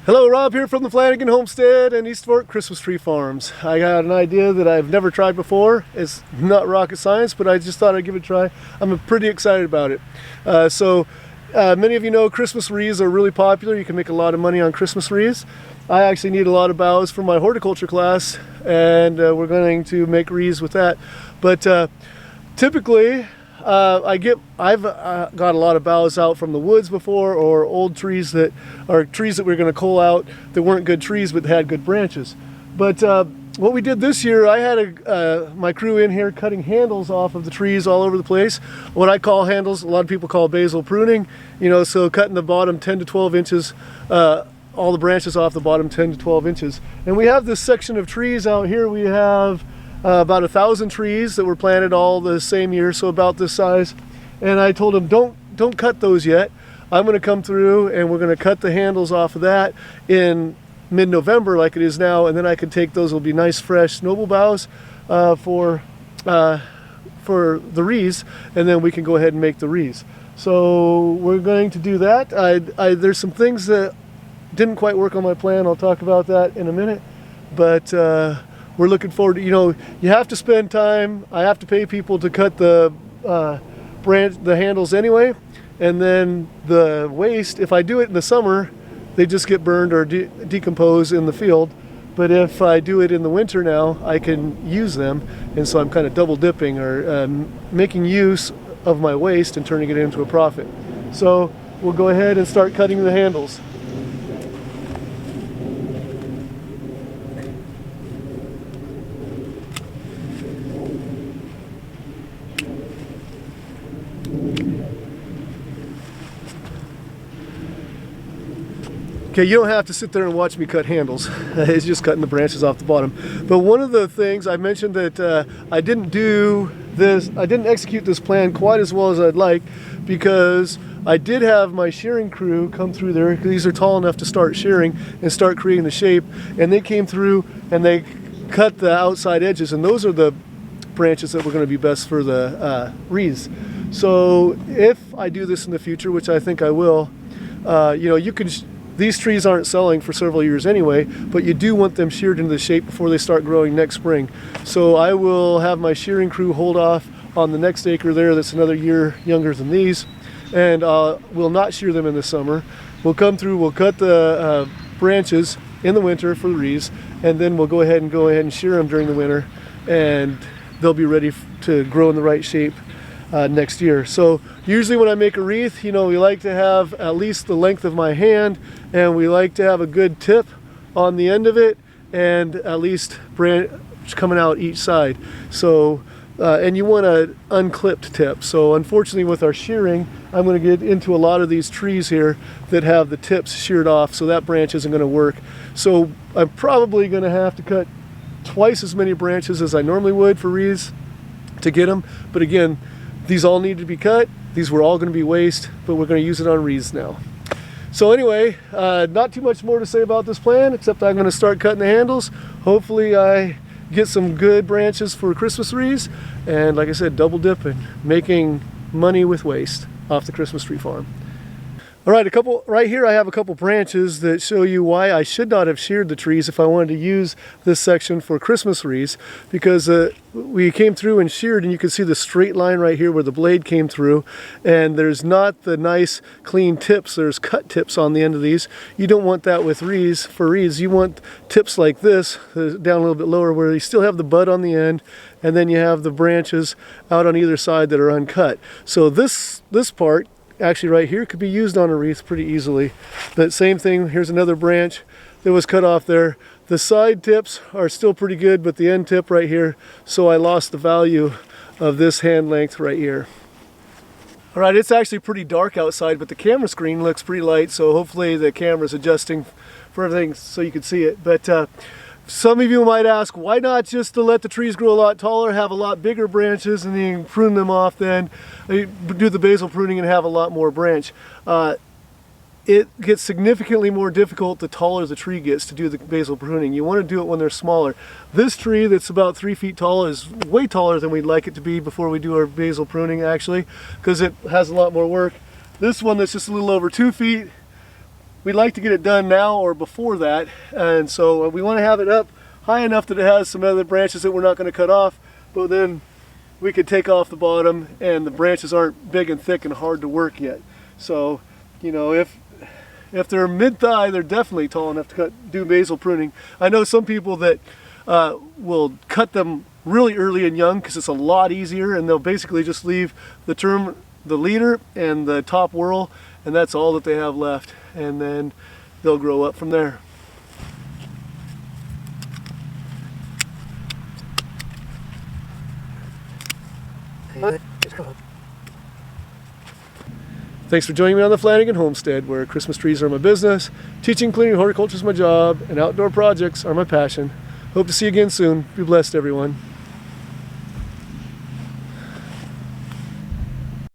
Hello, Rob here from the Flanagan Homestead and East Fork Christmas Tree Farms. I got an idea that I've never tried before. It's not rocket science, but I just thought I'd give it a try. I'm pretty excited about it. Many of you know Christmas wreaths are really popular. You can make a lot of money on Christmas wreaths. I actually need a lot of boughs for my horticulture class, and we're going to make wreaths with that. But typically, I've got a lot of boughs out from the woods before, or old trees that are trees that we're going to cull out that weren't good trees but had good branches. But what we did this year, I had my crew in here cutting handles off of the trees all over the place. What I call handles, a lot of people call basal pruning. You know, so cutting the bottom 10 to 12 inches, all the branches off the bottom 10 to 12 inches. And we have this section of trees out here. We have about 1,000 trees that were planted all the same year, so about this size. And I told them, don't cut those yet. I'm going to come through and we're going to cut the handles off of that in mid-November like it is now, and then I can take those. Will be nice fresh noble boughs for the wreaths, and then we can go ahead and make the wreaths. So we're going to do that. There's some things that didn't quite work on my plan. I'll talk about that in a minute, but we're looking forward to, you have to spend time. I have to pay people to cut the handles anyway, and then the waste, if I do it in the summer, they just get burned or decompose in the field. But if I do it in the winter now, I can use them, and so I'm kind of double dipping, or making use of my waste and turning it into a profit. So we'll go ahead and start cutting the handles. Okay, you don't have to sit there and watch me cut handles. It's just cutting the branches off the bottom. But one of the things I mentioned that I didn't execute this plan quite as well as I'd like, because I did have my shearing crew come through there. These are tall enough to start shearing and start creating the shape, and they came through and they cut the outside edges, and those are the branches that were going to be best for the wreaths. So if I do this in the future, which I think I will, you can. These trees aren't selling for several years anyway, but you do want them sheared into the shape before they start growing next spring. So I will have my shearing crew hold off on the next acre there that's another year younger than these, and we'll not shear them in the summer. We'll come through, we'll cut the branches in the winter for the wreaths, and then we'll go ahead and shear them during the winter, and they'll be ready to grow in the right shape next year. So usually when I make a wreath, we like to have at least the length of my hand, and we like to have a good tip on the end of it, and at least branch coming out each side. So and you want an unclipped tip. So unfortunately with our shearing, I'm going to get into a lot of these trees here that have the tips sheared off, so that branch isn't going to work. So I'm probably going to have to cut twice as many branches as I normally would for wreaths to get them. But again, these all need to be cut. These were all going to be waste, but we're going to use it on wreaths now. So anyway, not too much more to say about this plan, except I'm going to start cutting the handles. Hopefully I get some good branches for Christmas wreaths, and like I said, double dipping, making money with waste off the Christmas tree farm. All right, right here I have a couple branches that show you why I should not have sheared the trees if I wanted to use this section for Christmas wreaths, because we came through and sheared, and you can see the straight line right here where the blade came through, and there's not the nice clean tips. There's cut tips on the end of these. You don't want that with wreaths. For wreaths, you want tips like this, down a little bit lower, where you still have the bud on the end, and then you have the branches out on either side that are uncut. So this part actually right here could be used on a wreath pretty easily. But same thing, here's another branch that was cut off there. The side tips are still pretty good, but the end tip right here, so I lost the value of this hand length right here. All right, it's actually pretty dark outside, but the camera screen looks pretty light, so hopefully the camera's adjusting for everything so you can see it. But some of you might ask, why not just to let the trees grow a lot taller, have a lot bigger branches, and then prune them off, then do the basal pruning and have a lot more branch. It gets significantly more difficult the taller the tree gets to do the basal pruning. You want to do it when they're smaller. This tree that's about 3 feet tall is way taller than we'd like it to be before we do our basal pruning, actually, because it has a lot more work. This one that's just a little over 2 feet, we'd like to get it done now or before that, and so we want to have it up high enough that it has some other branches that we're not going to cut off, but then we could take off the bottom and the branches aren't big and thick and hard to work yet. So, you know, if they're mid-thigh, they're definitely tall enough to do basal pruning. I know some people that will cut them really early and young because it's a lot easier, and they'll basically just leave the leader and the top whorl, and that's all that they have left, and then they'll grow up from there. Thanks for joining me on the Flanagan Homestead, where Christmas trees are my business, teaching, cleaning, horticulture is my job, and outdoor projects are my passion. Hope to see you again soon. Be blessed, everyone.